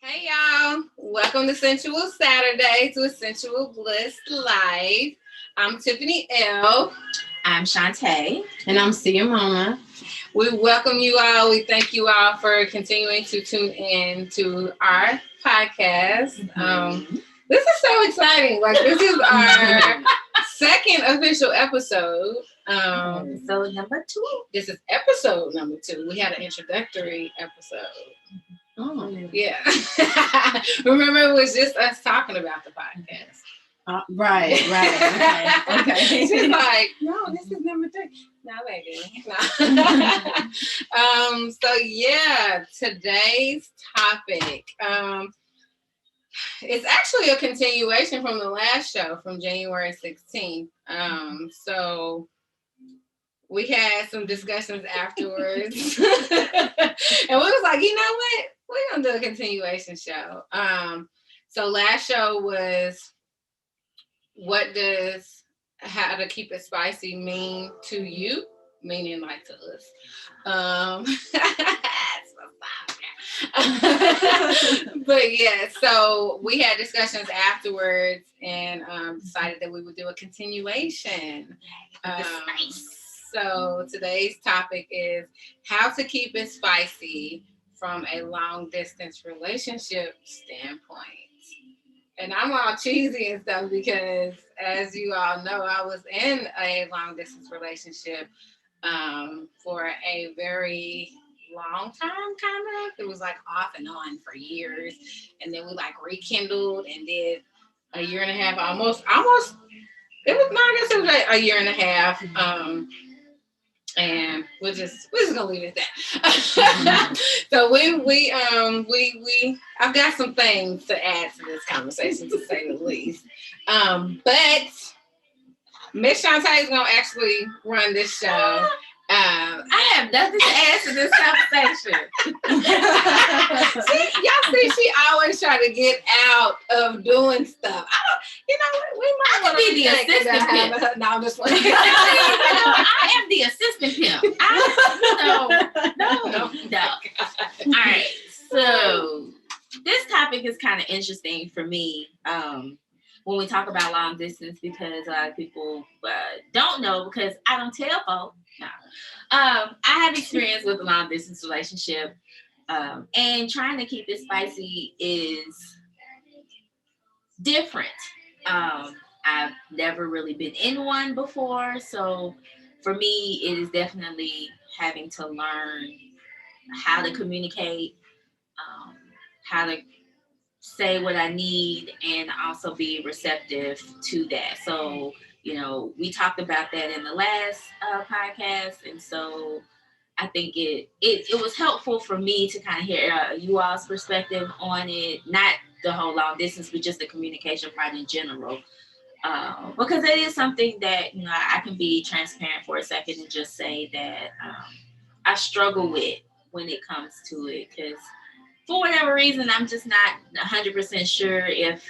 Hey y'all, welcome to Sensual Saturdays with Sensual Bliss Life. I'm Tiffany L. I'm Shantae. And I'm Sia Mama. We welcome you all. We thank you all for continuing to tune in to our podcast. This is so exciting. Like, this is our second official episode. Episode number 2. This is episode number 2. We had an introductory episode. Oh, yeah. Remember, it was just us talking about the podcast. Right. Okay. She's like, no, this is number 3. No, baby. No. So yeah, today's topic. It's actually a continuation from the last show from January 16th. So we had some discussions afterwards. And we was like, you know what? We're gonna do a continuation show. So last show was what does how to keep it spicy mean to you? Meaning like to us. But yeah, so we had discussions afterwards and decided that we would do a continuation. So today's topic is how to keep it spicy from a long distance relationship standpoint. And I'm all cheesy and stuff because, as you all know, I was in a long distance relationship for a very long time, kind of. It was like off and on for years. And then we like rekindled and did a year and a half, almost. It was, no, I guess it was like a year and a half. And we're just gonna leave it at that. So we I've got some things to add to this conversation, to say the least. But Miss Shantae is gonna actually run this show. I have nothing to add to this conversation. She always try to get out of doing stuff. We might want to be the assistant pimp. No, I'm just playing. I am the assistant pimp. No. All right. So this topic is kind of interesting for me when we talk about long distance because a lot of people don't know because I don't tell folks. No. I have experience with a long distance relationship, and trying to keep it spicy is different. I've never really been in one before, so for me, it is definitely having to learn how to communicate, how to say what I need, and also be receptive to that. So, we talked about that in the last podcast, and so I think it was helpful for me to kind of hear you all's perspective on it, not the whole long distance, but just the communication part in general. Because it is something that, I can be transparent for a second and just say that I struggle with when it comes to it. Because for whatever reason, I'm just not 100% sure if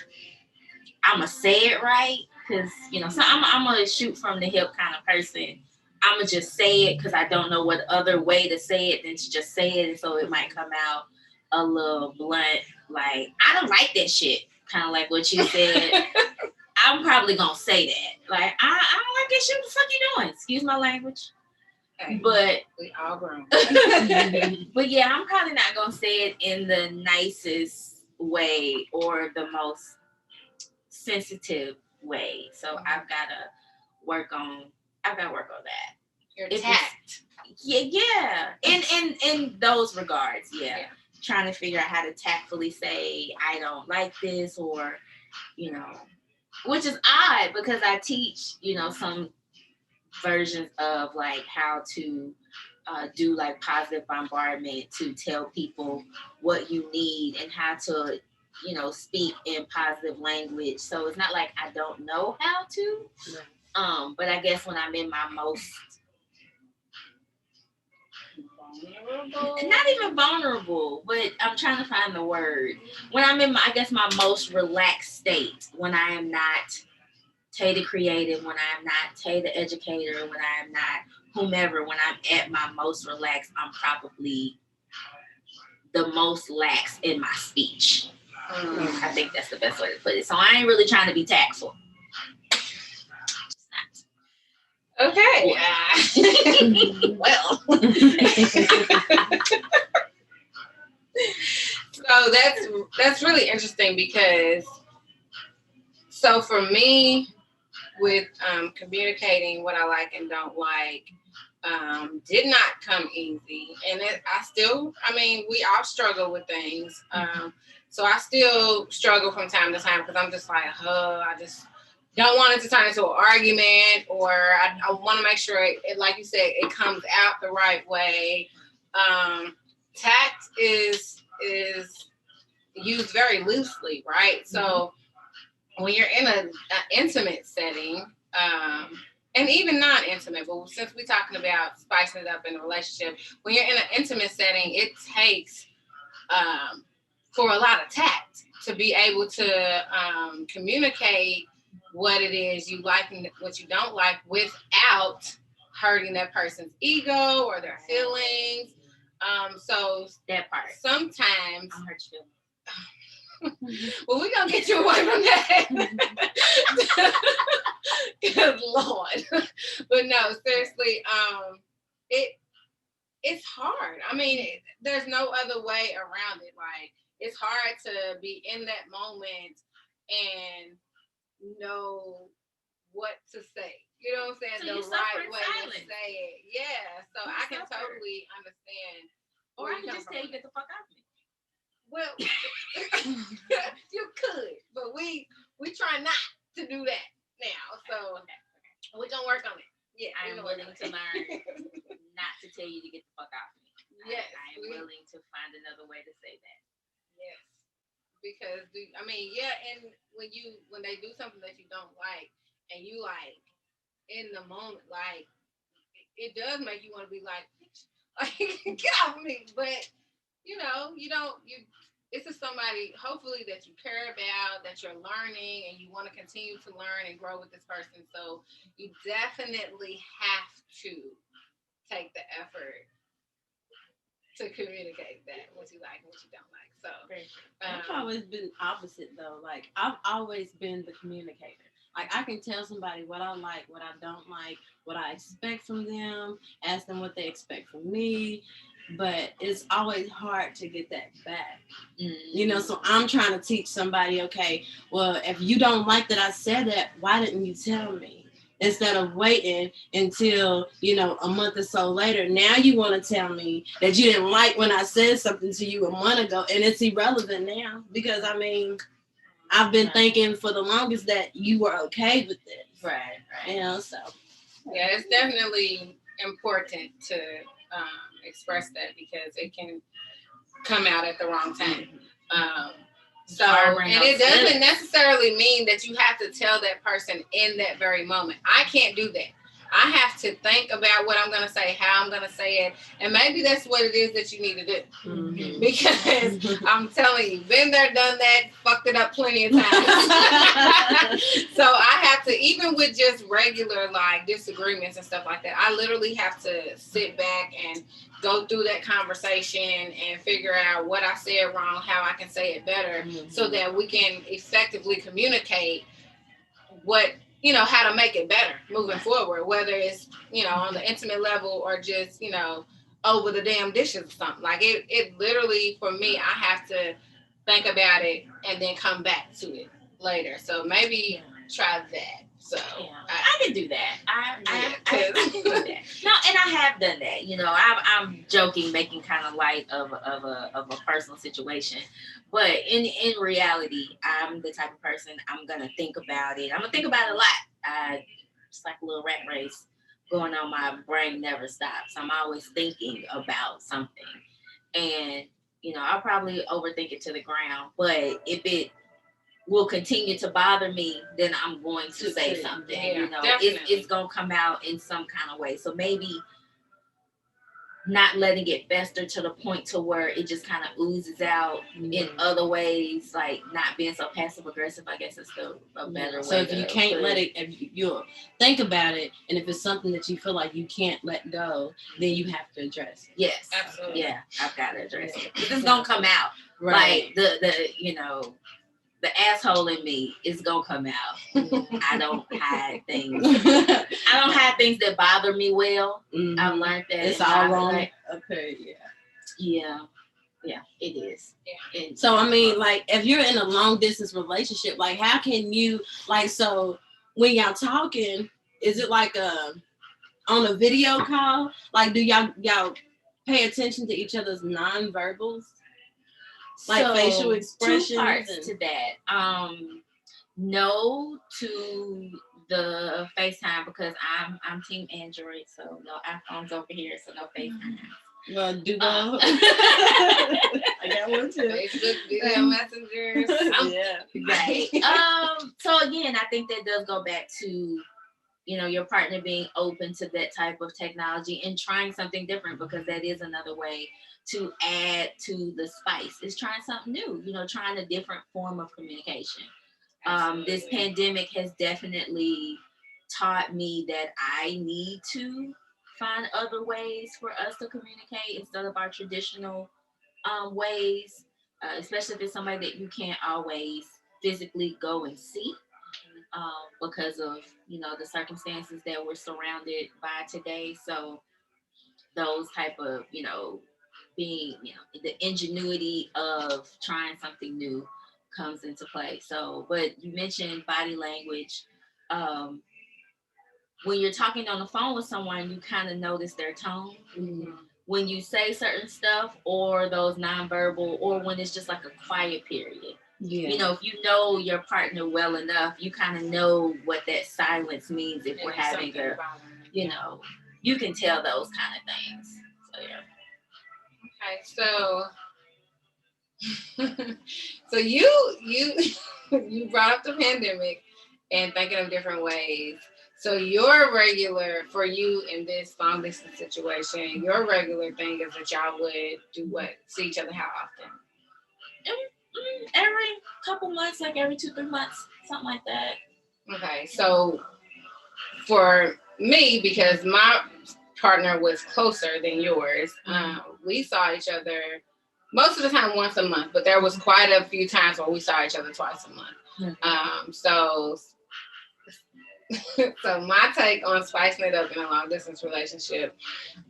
I'm going to say it right. Because, so I'm going to shoot from the hip kind of person. I'm going to just say it because I don't know what other way to say it than to just say it. And so it might come out a little blunt, like, I don't like that shit. Kind of like what you said. I'm probably going to say that. Like, I don't like that shit. What the fuck you doing? Excuse my language. Okay. But we all grown. But yeah, I'm probably not going to say it in the nicest way or the most sensitive way. So I've got to work on that. Your tact. Yeah. In those regards, yeah. Trying to figure out how to tactfully say, I don't like this, or, which is odd because I teach, some versions of like how to do like positive bombardment to tell people what you need and how to, speak in positive language. So it's not like I don't know how to. Yeah. But I guess when I'm in my most vulnerable, not even vulnerable, but I'm trying to find the word. When I'm in my most relaxed state, when I am not Tay the creative, when I am not Tay the educator, when I am not whomever, when I'm at my most relaxed, I'm probably the most lax in my speech. Mm. I think that's the best way to put it. So I ain't really trying to be tactful. Okay. Well, so that's really interesting because so for me with communicating what I like and don't like did not come easy, and I mean, we all struggle with things. So I still struggle from time to time because I'm just like, I just don't want it to turn into an argument, or I want to make sure like you said, it comes out the right way. Tact is used very loosely, right? So when you're in an intimate setting, and even non-intimate, but since we're talking about spicing it up in a relationship, when you're in an intimate setting, it takes for a lot of tact to be able to communicate what it is you like and what you don't like without hurting that person's ego or their feelings. So that part. Sometimes I'm hurt you. Well, we're gonna get you away from that. Good Lord. But no, seriously, it's hard. I mean, there's no other way around it. Like, it's hard to be in that moment and know what to say. You know what I'm saying? So the right way to say it. Yeah. So I can totally understand. Or I can just tell you, get the fuck out of me. Well, you could, but we try not to do that now. So we're gonna work on it. Yeah, I am willing to learn not to tell you to get the fuck out of me. Yes, I am willing to find another way to say that. Yes, because I mean, yeah, and when they do something that you don't like, and you like in the moment, like it does make you want to be like, get off me. But you don't. This is somebody hopefully that you care about, that you're learning, and you want to continue to learn and grow with this person. So you definitely have to take the effort to communicate that what you like and what you don't like. So I've always been opposite though. Like I've always been the communicator. Like I can tell somebody what I like, what I don't like, what I expect from them, ask them what they expect from me. But it's always hard to get that back. You know, so I'm trying to teach somebody, okay, well, if you don't like that I said that, why didn't you tell me? Instead of waiting until, a month or so later, now you want to tell me that you didn't like when I said something to you a month ago, and it's irrelevant now because, I mean, I've been thinking for the longest that you were okay with this. Right. So. Yeah, it's definitely important to express that because it can come out at the wrong time. And it doesn't necessarily mean that you have to tell that person in that very moment. I can't do that. I have to think about what I'm going to say, how I'm going to say it, and maybe that's what it is that you need to do. Mm-hmm. Because I'm telling you, been there, done that, fucked it up plenty of times. So I have to, even with just regular like disagreements and stuff like that, I literally have to sit back and go through that conversation and figure out what I said wrong, how I can say it better, so that we can effectively communicate how to make it better moving forward, whether it's, on the intimate level or just, over the damn dishes or something. Like it literally, for me, I have to think about it and then come back to it later. So maybe try that. So I can do that. I can do that. No, and I have done that. I'm joking, making kind of light of a personal situation, but in reality, I'm the type of person, I'm gonna think about it. I'm gonna think about it a lot. It's like a little rat race going on. My brain never stops. I'm always thinking about something, and I'll probably overthink it to the ground. But if it will continue to bother me, then I'm going to say something. Yeah, it's going to come out in some kind of way. So maybe not letting it fester to the point to where it just kind of oozes out in other ways, like not being so passive aggressive. I guess is the a better way. So if you can't let it, if you'll think about it, and if it's something that you feel like you can't let go, then you have to address it. Yes, absolutely. Yeah, I've got to address it. It's gonna come out. Right. Like the the asshole in me is gonna come out. I don't hide things. I don't hide things that bother me well. Mm-hmm. I've learned that it's all wrong. Okay, yeah, it is. Yeah. And so I mean, like, if you're in a long distance relationship, like, how can you, like, so when y'all talking, is it like on a video call? Like, do y'all pay attention to each other's nonverbals? Like so, facial expressions? 2 parts to that. No to the FaceTime because I'm team Android, so no iPhones over here, so no FaceTime. Well, do I got one too. Facebook video messengers. Right. So again, I think that does go back to your partner being open to that type of technology and trying something different, because that is another way to add to the spice. Is trying something new. Trying a different form of communication. This pandemic has definitely taught me that I need to find other ways for us to communicate instead of our traditional ways, especially if it's somebody that you can't always physically go and see because of the circumstances that we're surrounded by today. So those type of being the ingenuity of trying something new comes into play. So, but you mentioned body language. When you're talking on the phone with someone, you kind of notice their tone. Mm-hmm. When you say certain stuff, or those nonverbal, or when it's just like a quiet period. Yeah. If you know your partner well enough, you kind of know what that silence means. If we're having a, you can tell those kind of things. So yeah. Okay, so you brought up the pandemic and thinking of different ways. So your regular, for you in this long distance situation, your regular thing is that y'all would do what? See each other how often? Every couple months, like every 2-3 months, something like that. Okay, so for me, because my partner was closer than yours, we saw each other most of the time once a month, but there was quite a few times where we saw each other twice a month. So my take on spicing it up in a long distance relationship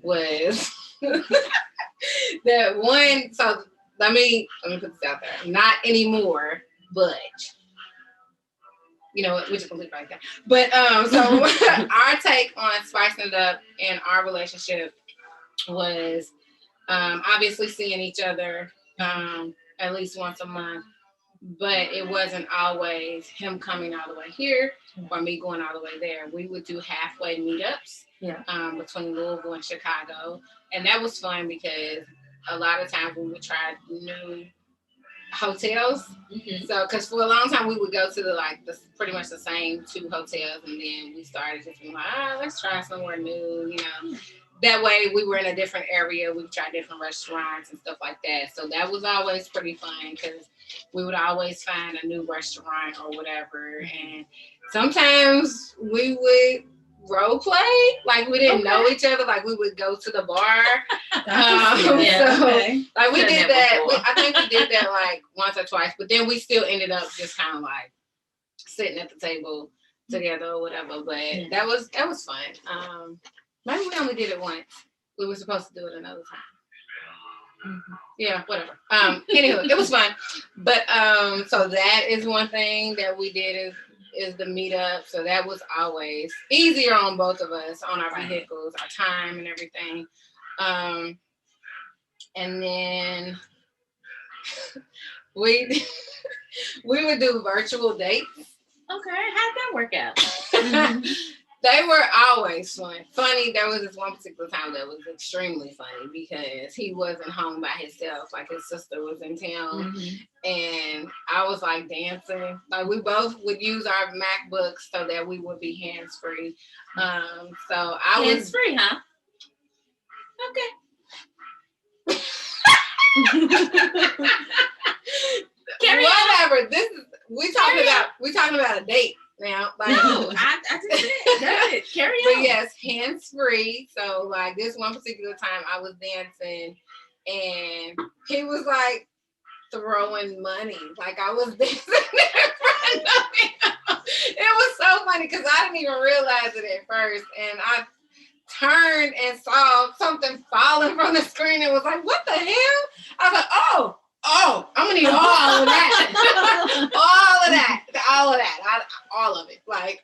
was that one. So let me put this out there. Not anymore, but which is completely right there. But so our take on spicing it up in our relationship was obviously seeing each other at least once a month. But it wasn't always him coming all the way here or me going all the way there. We would do halfway meetups between Louisville and Chicago. And that was fun because a lot of times we would try new hotels. Mm-hmm. So, because for a long time we would go to the pretty much the same 2 hotels. And then we started just being like, let's try somewhere new, That way we were in a different area. We tried different restaurants and stuff like that. So that was always pretty fun because we would always find a new restaurant or whatever. And sometimes we would role play. Like we didn't know each other. Like we would go to the bar. We did that. I think we did that like once or twice. But then we still ended up just kind of like sitting at the table together or whatever. But that was fun. Maybe we only did it once. We were supposed to do it another time. Mm-hmm. Yeah, whatever. Anyway, it was fun. But so that is one thing that we did is the meetup. So that was always easier on both of us, on our vehicles, our time and everything. And then we would do virtual dates. Okay, how'd that work out? They were always funny. There was this one particular time that was extremely funny because he wasn't home by himself. Like his sister was in town, and I was like dancing. Like we both would use our MacBooks so that we would be hands free. So I was hands free, huh? Okay. Whatever. This is we talking about a date now. Like, no, I just said that. Carry but on. yes, hands free. So like this one particular time I was dancing and he was like throwing money. Like I was dancing in front of him. It was so funny because I didn't even realize it at first. And I turned and saw something falling from the screen and was like, what the hell? I was like, I'm gonna need all of that. All of it. Like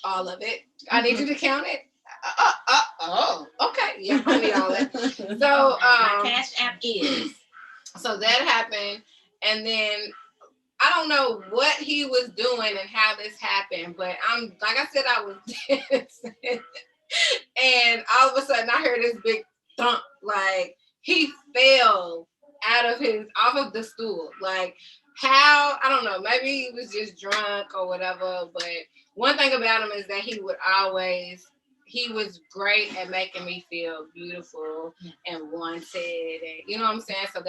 all of it. I need you to count it. Okay. Yeah, I need all that. So my Cash App is. So that happened, and then I don't know what he was doing and how this happened, but I'm like I said, I was dancing, and all of a sudden I heard this big thump, like he fell off of the stool. Like how, I don't know, maybe he was just drunk or whatever, but one thing about him is that he was great at making me feel beautiful and wanted, and you know what I'm saying? So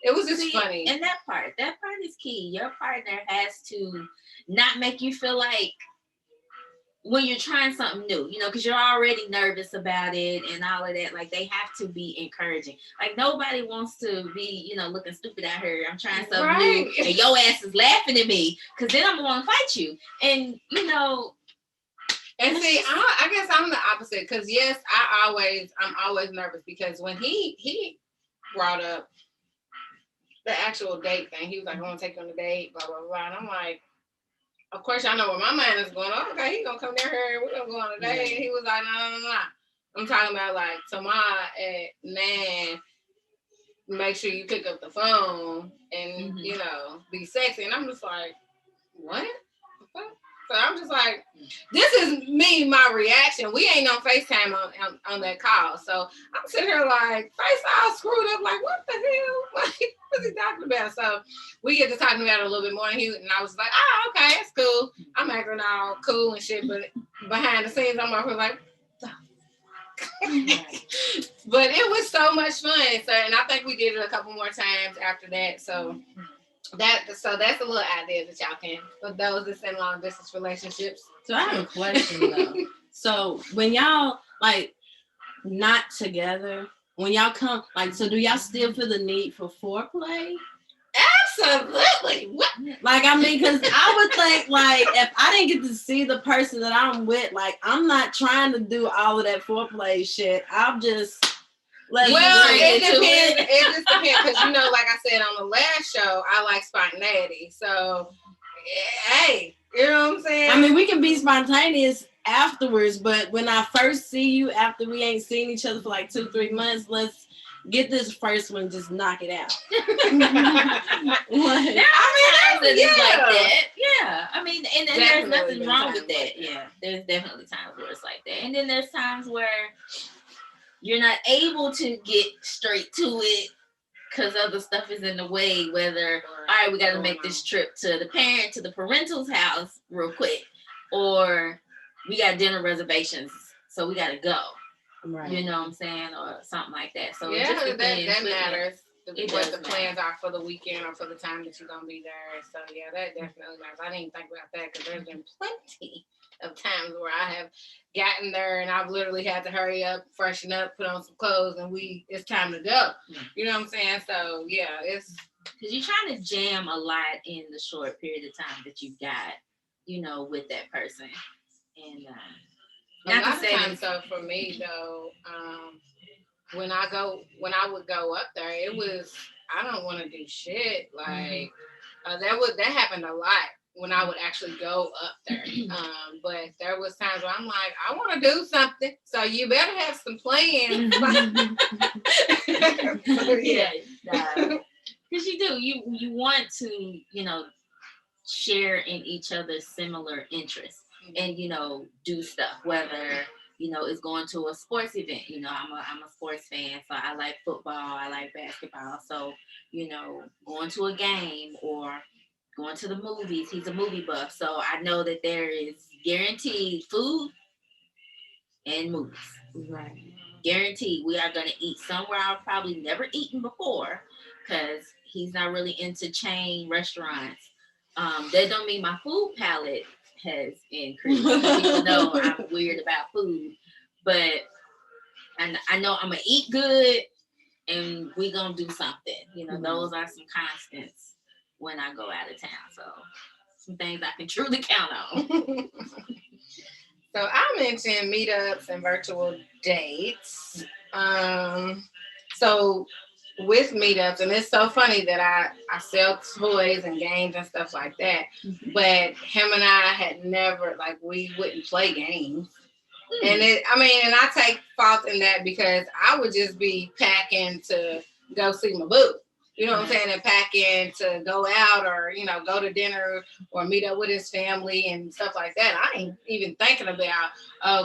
it was just funny. And that part is key. Your partner has to not make you feel like when you're trying something new, because you're already nervous about it and all of that. Like they have to be encouraging. Like nobody wants to be, looking stupid out here. I'm trying something new, and your ass is laughing at me because then I'm gonna fight you. And and see, I guess I'm the opposite because yes, I'm always nervous because when he brought up the actual date thing, he was like, "I want to take you on a date," blah blah blah, and I'm like, of course, y'all know where my mind is going. Oh, okay, he gonna come down here. We're gonna go on a date. And he was like, no. I'm talking about like tomorrow at 9. Make sure you pick up the phone and be sexy. And I'm just like, what? So I'm just like, this is me, my reaction. We ain't on FaceTime on that call. So I'm sitting here like, face all screwed up, like, what the hell? Like, what's he talking about? So we get to talking about it a little bit more. And I was like, okay, that's cool. I'm acting all cool and shit. But behind the scenes, I'm over like, but it was so much fun. So, and I think we did it a couple more times after that. So that's a little idea that y'all can, for those that's in long distance relationships. So I have a question though. So when y'all like not together, when y'all come, like, so do y'all still feel the need for foreplay? Absolutely. What? Like, I mean, because I would think, like, if I didn't get to see the person that I'm with, like, I'm not trying to do all of that foreplay shit. I'm just it depends. It just depends because like I said on the last show, I like spontaneity. So, hey, you know what I'm saying? I mean, we can be spontaneous afterwards, but when I first see you after we ain't seen each other for like 2-3 months, let's get this first one, just knock it out. Like that. Yeah. I mean, and there's nothing wrong with that. Yeah. There's definitely times where it's like that. And then there's times where you're not able to get straight to it because other stuff is in the way, whether, all right, we got to make this trip to the parental's house real quick, or we got dinner reservations, so we got to go. Right. You know what I'm saying? Or something like that. So yeah, it just that matters. What the plans are for the weekend or for the time that you're going to be there. So, yeah, that definitely matters. I didn't even think about that because there's been plenty of times where I have gotten there and I've literally had to hurry up, freshen up, put on some clothes, and it's time to go. You know what I'm saying? So, yeah, it's... Because you're trying to jam a lot in the short period of time that you got, with that person. And... not to say time, so for me though, when I would go up there, it was, I don't want to do shit. Like that happened a lot when I would actually go up there. But there was times where I'm like, I want to do something, so you better have some plans. Yeah, because you do. You want to, share in each other's similar interests. And do stuff, whether it's going to a sports event. I'm a sports fan, so I like football, I like basketball. So going to a game or going to the movies. He's a movie buff, so I know that there is guaranteed food, and moves. Right. Guaranteed, we are gonna eat somewhere I've probably never eaten before, because he's not really into chain restaurants. That don't mean my food palette has increased. People know I'm weird about food, but and I know I'm gonna eat good, and we gonna do something. Those are some constants when I go out of town. So some things I can truly count on. So I mentioned meetups and virtual dates. So with meetups, and it's so funny that I sell toys and games and stuff like that, but him and I had never, like, we wouldn't play games. And and I take fault in that because I would just be packing to go see my boo. You know what I'm saying? And packing to go out or, go to dinner or meet up with his family and stuff like that. I ain't even thinking about,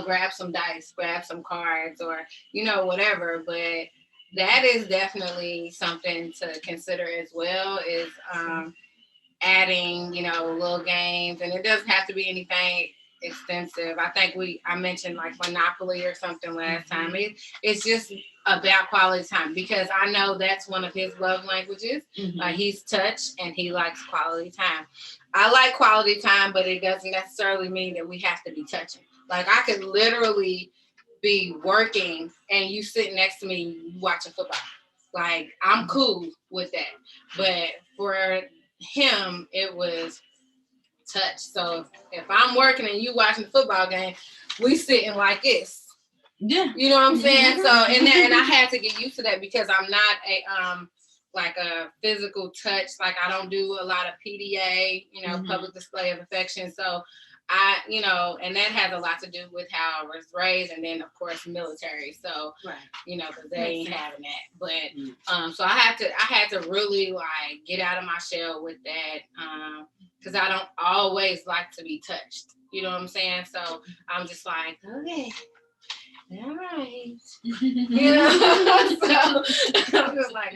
grab some dice, grab some cards or, whatever. But that is definitely something to consider as well, is adding, little games. And it doesn't have to be anything extensive. I think I mentioned like Monopoly or something last time. It's just about quality time, because I know that's one of his love languages. He's touch and he likes quality time. I like quality time, but it doesn't necessarily mean that we have to be touching. Like, I could literally be working and you sitting next to me watching football. Like, I'm cool with that. But for him, it was touch. So if I'm working and you watching the football game, we sitting like this. Yeah. You know what I'm saying? So and I had to get used to that, because I'm not a like a physical touch. Like, I don't do a lot of PDA, public display of affection. So and that has a lot to do with how I was raised, and then of course military. So, because they ain't having that. But so I had to really like get out of my shell with that, because I don't always like to be touched. You know what I'm saying? So I'm just like, okay, all right. So I'm just like,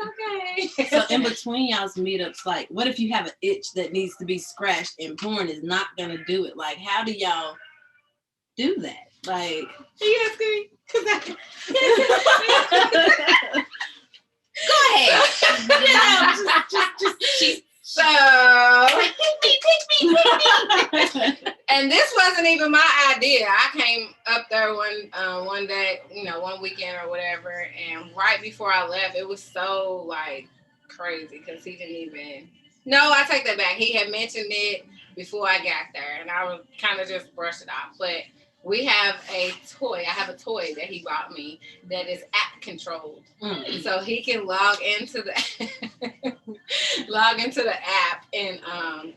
okay. So in between y'all's meetups, like, what if you have an itch that needs to be scratched and porn is not gonna do it? Like, how do y'all do that? Like, are you asking me? Go ahead. Just so, pick me. And this wasn't even my idea. I came up there one day, one weekend or whatever, and right before I left, it was so like crazy because he didn't even. No, I take that back. He had mentioned it before I got there, and I was kind of just brushed it off. But we have a toy. I have a toy that he bought me that is app controlled, so he can log into the app and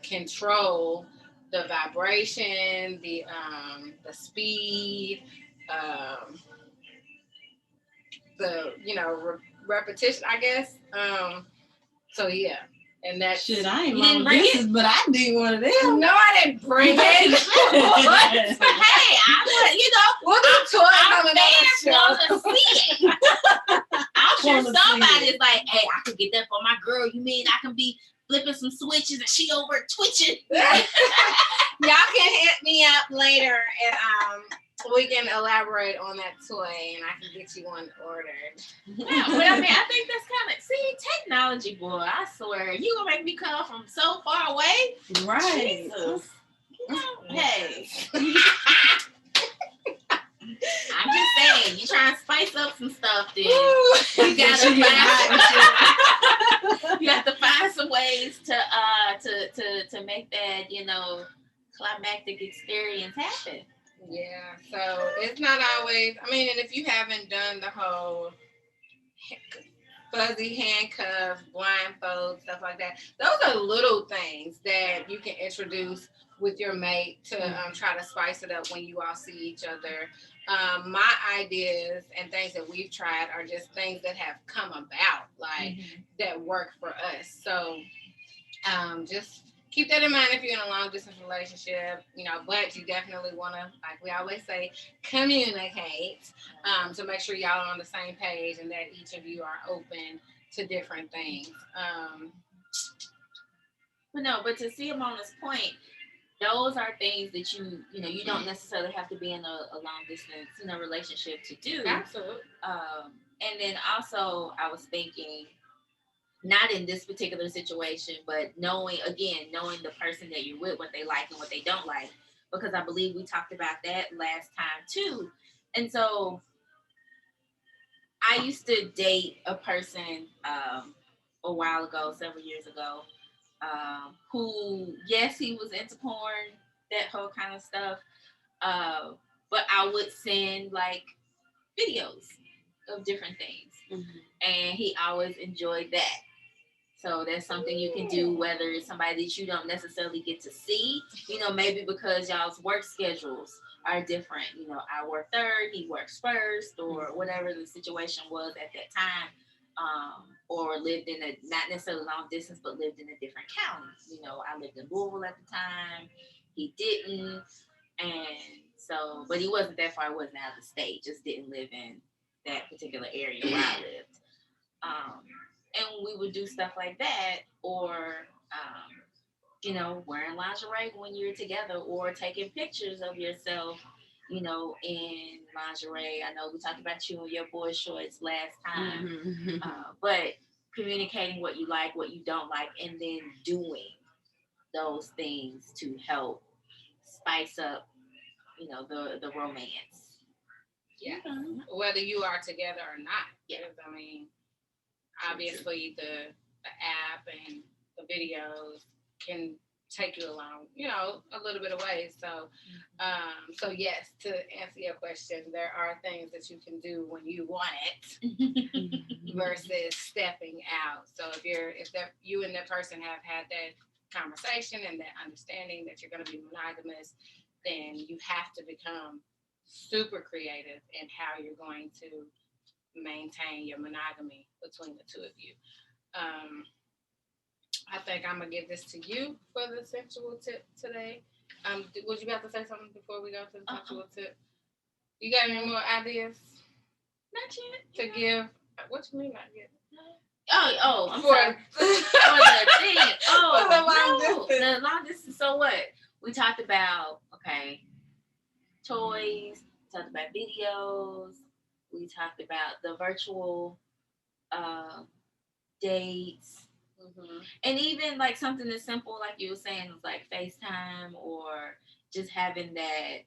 control the vibration, the speed, the repetition, I guess. So yeah. And that shit, I ain't you didn't long bring distance, it? but I need one of them. No, I didn't bring it. Hey, I want we'll do toys on our fans another show. want to see it. I'm sure somebody's like, hey, I could get that for my girl. You mean I can be flipping some switches and she over twitching? Y'all can hit me up later and we can elaborate on that toy and I can get you one ordered. Yeah, but I think that's kind of, see, technology, boy, I swear, you gonna make me come from so far away? Right. Jesus. Hey. I'm just saying, you trying to spice up some stuff, then you gotta you have to find some ways to make that, climactic experience happen. Yeah, so it's not always, and if you haven't done the whole fuzzy handcuffs, blindfold, stuff like that, those are little things that you can introduce with your mate to try to spice it up when you all see each other. My ideas and things that we've tried are just things that have come about, like that work for us. So just keep that in mind if you're in a long distance relationship, but you definitely want to, like we always say, communicate to make sure y'all are on the same page and that each of you are open to different things. But to see him on this point, those are things that you don't necessarily have to be in a long distance relationship to do. Absolutely. And then also I was thinking, not in this particular situation, but knowing the person that you're with, what they like and what they don't like, because I believe we talked about that last time too. And so I used to date a person a while ago, several years ago, who, yes, he was into porn, that whole kind of stuff. Uh, but I would send like videos of different things, and he always enjoyed that. So that's something you can do, whether it's somebody that you don't necessarily get to see, maybe because y'all's work schedules are different. I work third, he works first, or whatever the situation was at that time. Or lived in a, not necessarily long distance, but lived in a different county. I lived in Louisville at the time. He didn't. And so, but he wasn't that far, he wasn't out of the state, just didn't live in that particular area where I lived. And we would do stuff like that, or wearing lingerie when you're together, or taking pictures of yourself, in lingerie. I know we talked about you and your boy shorts last time, but communicating what you like, what you don't like, and then doing those things to help spice up, the romance. Yeah, whether you are together or not. Yeah, I mean, obviously the app and the videos can take you along, a little bit of ways. So yes, to answer your question, there are things that you can do when you want it versus stepping out. So if you and that person have had that conversation and that understanding that you're going to be monogamous, then you have to become super creative in how you're going to maintain your monogamy between the two of you. I think I'm gonna give this to you for the sensual tip today. Would you have to say something before we go to the sensual tip? You got any more ideas? Not yet. To give? What you mean not yet? I'm sorry. For the thing. The long distance. So what? We talked about toys. We talked about videos. We talked about the virtual dates. And even like something as simple like you were saying, like FaceTime, or just having that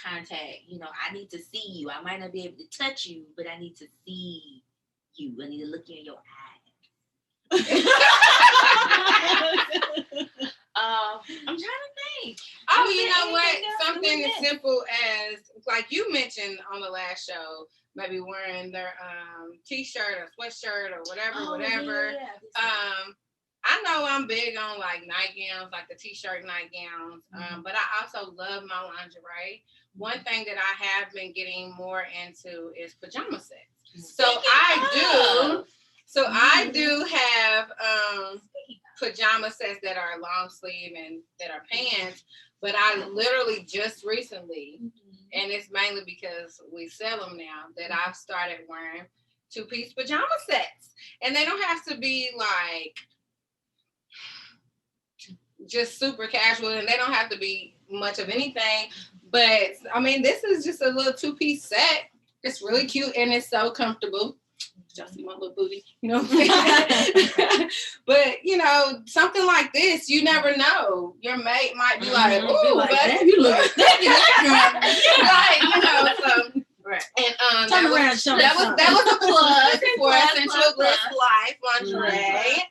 contact. I need to see you. I might not be able to touch you, but I need to see you. I need to look you in your eyes. I'm trying to think. Oh, you know what? Something as simple as, like you mentioned on the last show, maybe wearing their t-shirt or sweatshirt or whatever. Yeah. I know I'm big on like nightgowns, like the t-shirt nightgowns, but I also love my lingerie. One thing that I have been getting more into is pajama sets. So I do have pajama sets that are long sleeve and that are pants, but I literally just recently, and it's mainly because we sell them now, that I've started wearing 2-piece pajama sets. And they don't have to be like just super casual, and they don't have to be much of anything. But I mean, this is just a little 2-piece set. It's really cute and it's so comfortable. Y'all see my little booty, what I'm saying? But something like this, you never know. Your mate might be like, "Ooh, but you look thick in that girl." So right. And that was a plug for Sensual Bliss Life lingerie.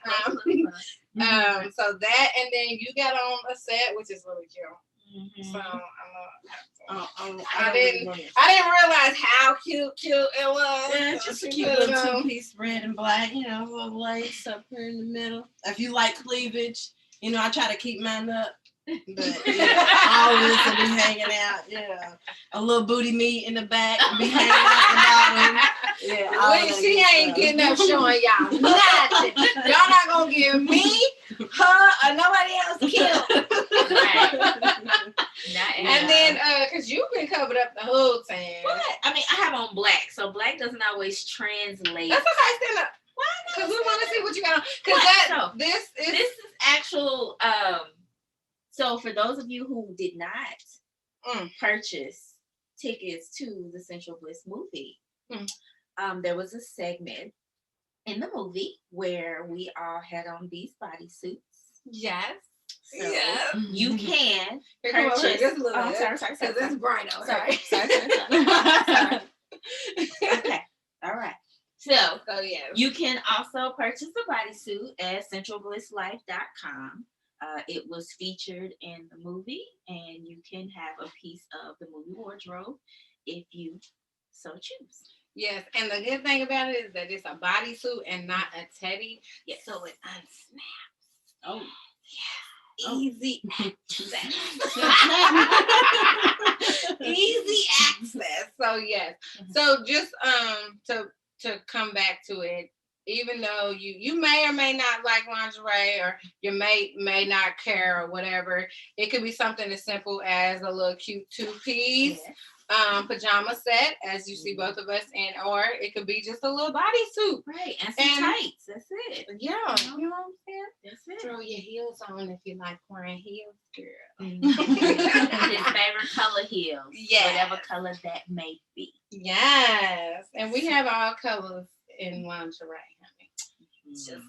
So that, and then you got on a set, which is really cute. So I didn't realize how cute it was. Yeah, just a cute little 2-piece red and black, little lace up here in the middle. If you like cleavage, I try to keep mine up. But all this will be hanging out. Yeah, a little booty meat in the back be hanging out the bottom. Yeah, she ain't getting up showing y'all nothing. Y'all not gonna give me, her, or nobody else killed. And then, cause you've been covered up the whole time. But I mean, I have on black, so black doesn't always translate. That's okay. Stand up. Why? Because we want to see what you got on. Because this is actual So for those of you who did not Mm. purchase tickets to the Central Bliss movie, Mm. there was a segment in the movie where we all had on these bodysuits. Yes. So Yes. you can Here, come over here, purchase. just a little Oh, bit. sorry. Because it's bright out Sorry. Okay. All right. So yes. you can also purchase the bodysuit at centralblisslife.com. It was featured in the movie, and you can have a piece of the movie wardrobe if you so choose. Yes, and the good thing about it is that it's a bodysuit and not a teddy. Yes. So it unsnaps. Oh. Yeah. Easy access. Snap. Easy access. So yes. So just to come back to it, even though you may or may not like lingerie, or your mate may not care, or whatever, it could be something as simple as a little cute two-piece pajama set, as you see both of us in, or it could be just a little bodysuit. Right, and some tights. That's it. Yeah, you know what I'm saying? That's it. Throw your heels on if you like wearing heels, girl. His favorite color heels. Yes. Whatever color that may be. Yes. And we have all colors in lingerie, honey. Just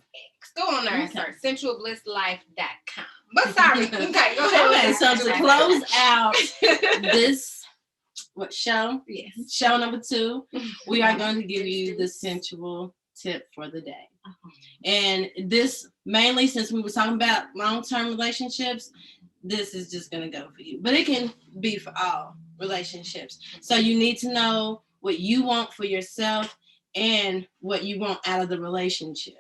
go on there and search sensualblisslife.com. But sorry. Okay, go ahead. Okay, so to close out this show? Yes. Show number 2, we are going to give you the sensual tip for the day. And this, mainly since we were talking about long-term relationships, this is just going to go for you. But it can be for all relationships. So you need to know what you want for yourself and what you want out of the relationship.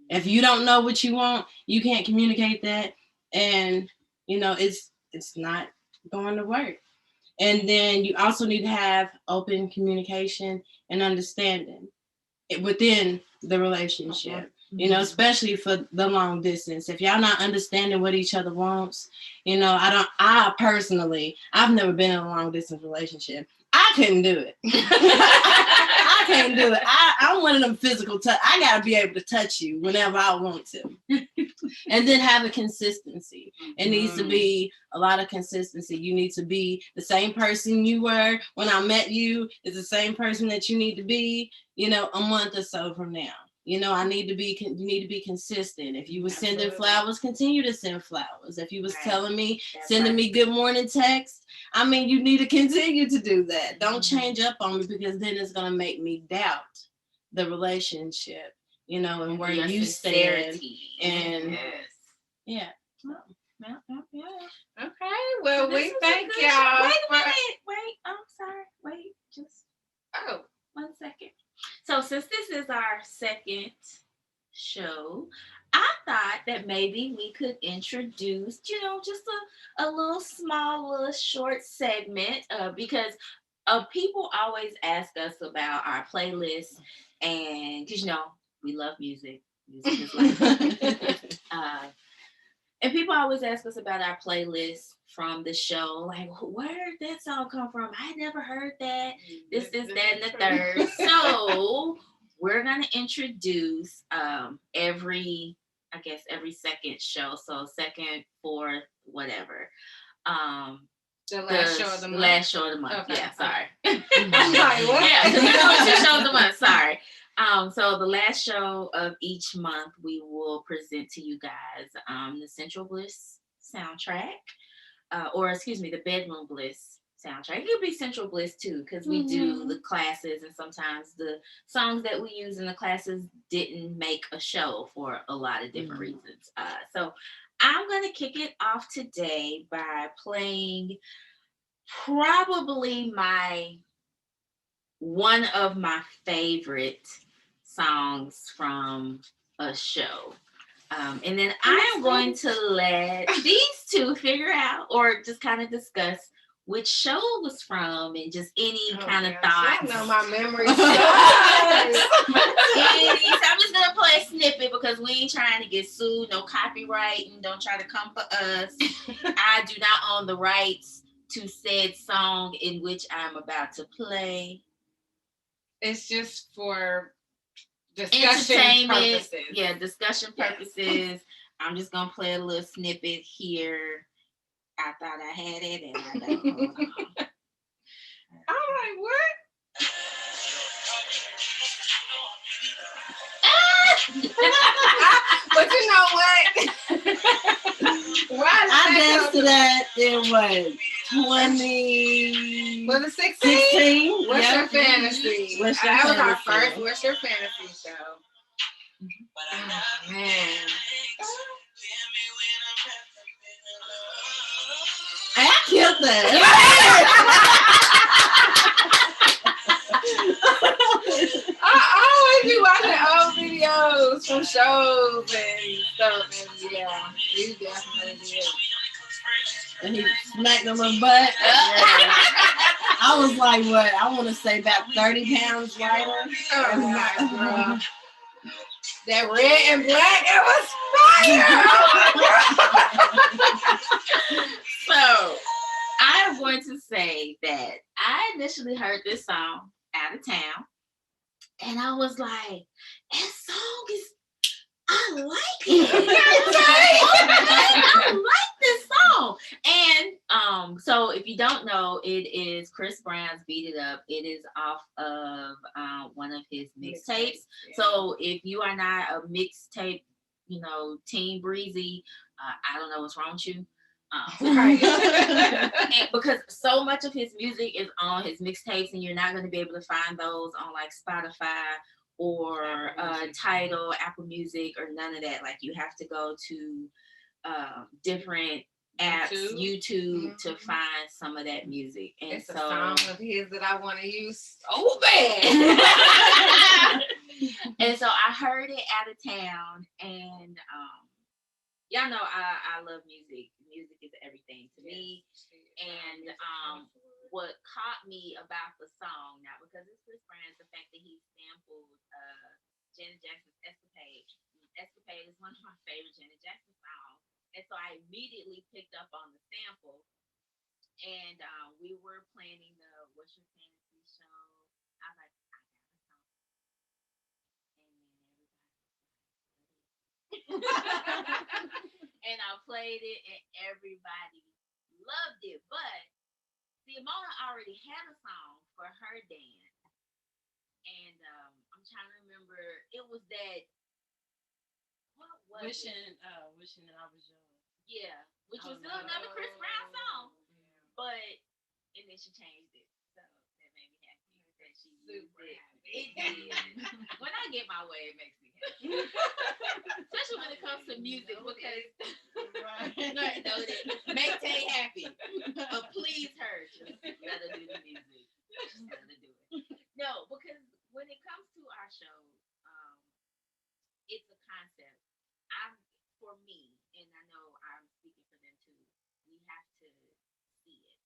If you don't know what you want, you can't communicate that, and it's not going to work. And then you also need to have open communication and understanding within the relationship, especially for the long distance. If y'all not understanding what each other wants, I've never been in a long distance relationship. I couldn't do it. I can't do it. I'm one of them physical touch. I gotta be able to touch you whenever I want to. And then have a consistency. It needs to be a lot of consistency. You need to be the same person you were when I met you is the same person that you need to be, a month or so from now. You need to be consistent. If you were sending flowers, continue to send flowers. If you was telling me, sending me good morning text, you need to continue to do that. Don't change up on me, because then it's going to make me doubt the relationship, and where you stand. And yeah. Okay, well, we thank y'all. Wait a minute. Wait, I'm sorry. Wait, just 1 second. So since this is our second show, I thought that maybe we could introduce, just a little short segment, because people always ask us about our playlist, and because we love music. Music is life. And people always ask us about our playlist from the show, like, where did that song come from? I never heard that. This, that, and the third. So we're gonna introduce every second show. So second, fourth, whatever. The last show of the month. Last show of the month. Okay. Yeah, sorry. I'm like, what? Yeah, so we're doing 2 shows a month. Sorry. So the last show of each month, we will present to you guys the Central Bliss soundtrack, the Bedroom Bliss soundtrack. It could be Central Bliss too, because we do the classes, and sometimes the songs that we use in the classes didn't make a show for a lot of different reasons. So I'm gonna kick it off today by playing probably one of my favorite songs from a show. And then I'm going to let these two figure out, or just kind of discuss which show it was from, and just any kind of thoughts. I know my memory. So I'm just gonna play a snippet, because we ain't trying to get sued, no copyright, and don't try to come for us. I do not own the rights to said song in which I'm about to play. It's just for discussion purposes. Yeah, discussion purposes. I'm just gonna play a little snippet here, I thought I had it and I don't. Hold on. I'm like, what? But you know what? Why I danced to that in what 20 was it 16? 16? What's Yep. your fantasy? What's your That was our fantasy? first What's Your Fantasy show. Oh, man. I killed that. I always be watching old videos from shows and stuff, and yeah, you definitely did. And he smacked on my butt. I was like, what? I want to say about 30 pounds lighter. Oh my God. That red and black, it was fire! Oh So I am going to say that I initially heard this song out of town, and I was like, that song is, I like it. I like this song. And so if you don't know, it is Chris Brown's Beat It Up. It is off of one of his mixtapes. Yeah. So if you are not a mixtape, Team Breezy, I don't know what's wrong with you. Right. And because so much of his music is on his mixtapes, and you're not going to be able to find those on like Spotify or Tidal, Apple Music, or none of that. Like, you have to go to different apps, YouTube to find some of that music. And it's so, a song of his that I want to use so bad. And so I heard it out of town, and y'all know I love music. Music is everything to me. And what caught me about the song, not because it's Chris Brown, is the fact that he sampled Janet Jackson's Escapade. Escapade is one of my favorite Janet Jackson songs. And so I immediately picked up on the sample. And we were planning the What's Your Fantasy show. I was like, I got a song. And I played it, and everybody loved it. But Simona already had a song for her dance, and I'm trying to remember. It was that. What was wishing it? Wishing that I was yours. Yeah, which was still another Chris Brown song, but and then she changed it, so that made me happy that she used it. It did. When I get my way, it makes me happy. Especially when it comes to music, because make Tay happy, but please her, just let her do the music. Just let her do it. No, because when it comes to our show, it's a concept. For me, and I know I'm speaking for them too, we have to see it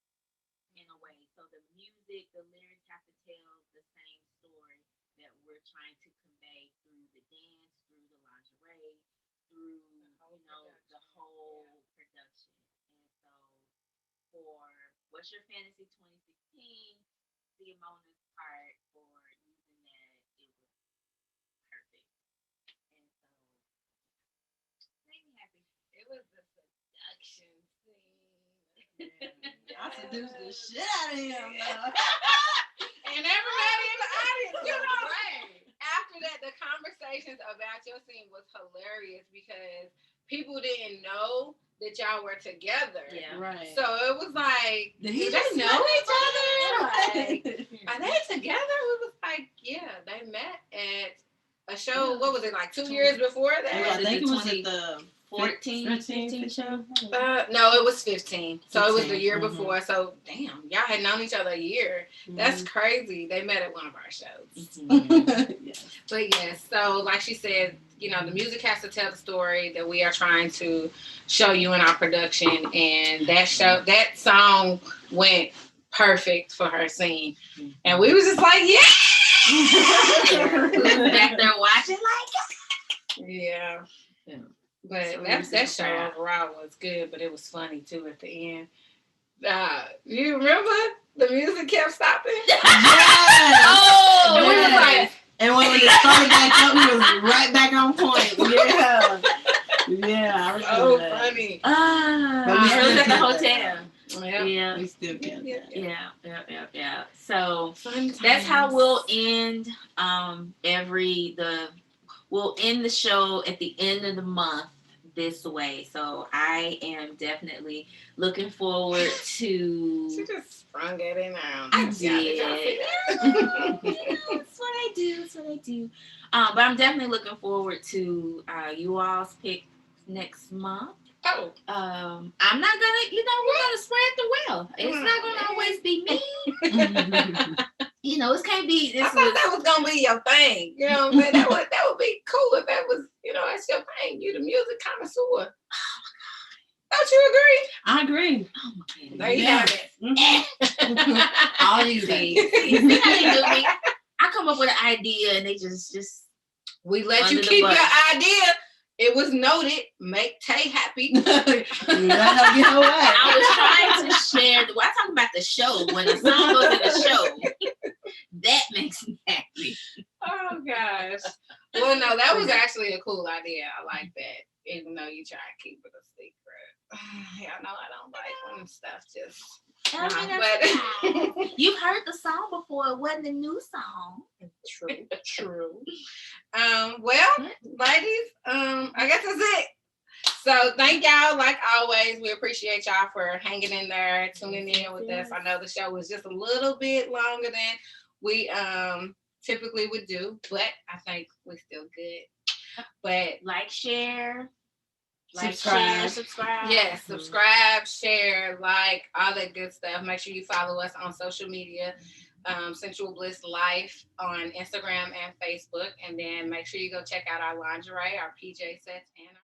in a way. So the music, the lyrics have to tell the same story that we're trying to convey through the dance, through the lingerie, through the whole production. And so for What's Your Fantasy 2016, Simona's part for using that, it was perfect. And so made me happy. It was the seduction scene. I seduced the shit out of him. And everybody in the audience, right. After that, the conversations about your scene was hilarious because people didn't know that y'all were together. Yeah. Right. So it was like, Did do they know each other? Like, are they together? We was like, yeah, they met at a show. What was it, like 2 years before that? I think it was at the 15 show. No, it was 15. So it was the 15, year before. So damn, y'all had known each other a year. That's crazy. They met at one of our shows. Yes. But yes, so like she said, the music has to tell the story that we are trying to show you in our production, and that song went perfect for her scene, and we was just like, We was back there watching yeah. But So that show overall was good, but it was funny too at the end. You remember the music kept stopping? Yes. Oh, we was like, and when it started back up, we was right back on point. Yeah. Yeah, I remember so that. funny. But Yeah, it was at the still hotel. Yeah. Yeah. We still can't. Yeah. So Sometimes. that's how we'll end we'll end the show at the end of the month this way. So I am definitely looking forward to. She just sprung it in there. I Y'all, did y'all did. see that? That's what I do. That's what I do. But I'm definitely looking forward to you all's pick next month. Oh. I'm not gonna, we're gonna spread the wealth. It's not gonna always be me. It can't be. I thought that was gonna be your thing. You know what I'm saying? That would be cool if that was, that's your thing. You the music connoisseur. Don't you agree? I agree. Oh my God. There you have it. All you See how they do me? I come up with an idea and they just we let you keep your idea. It was noted. Make Tay happy. You know what? I was trying to share. I'm talking about the show. When the song goes in the show, that makes me happy. Oh gosh. Well, no, that was actually a cool idea. I like that. Even though you try to keep it a secret. Yeah, I know I don't like when stuff just. But you've heard the song before. It wasn't a new song. True. Well, ladies, I guess that's it. So thank y'all. Like always, we appreciate y'all for hanging in there, tuning in with us. I know the show was just a little bit longer than we typically would do, but I think we're still good. But share. Subscribe. Yes, subscribe, share, all that good stuff. Make sure you follow us on social media, Sensual Bliss Life on Instagram and Facebook. And then make sure you go check out our lingerie, our PJ sets, and our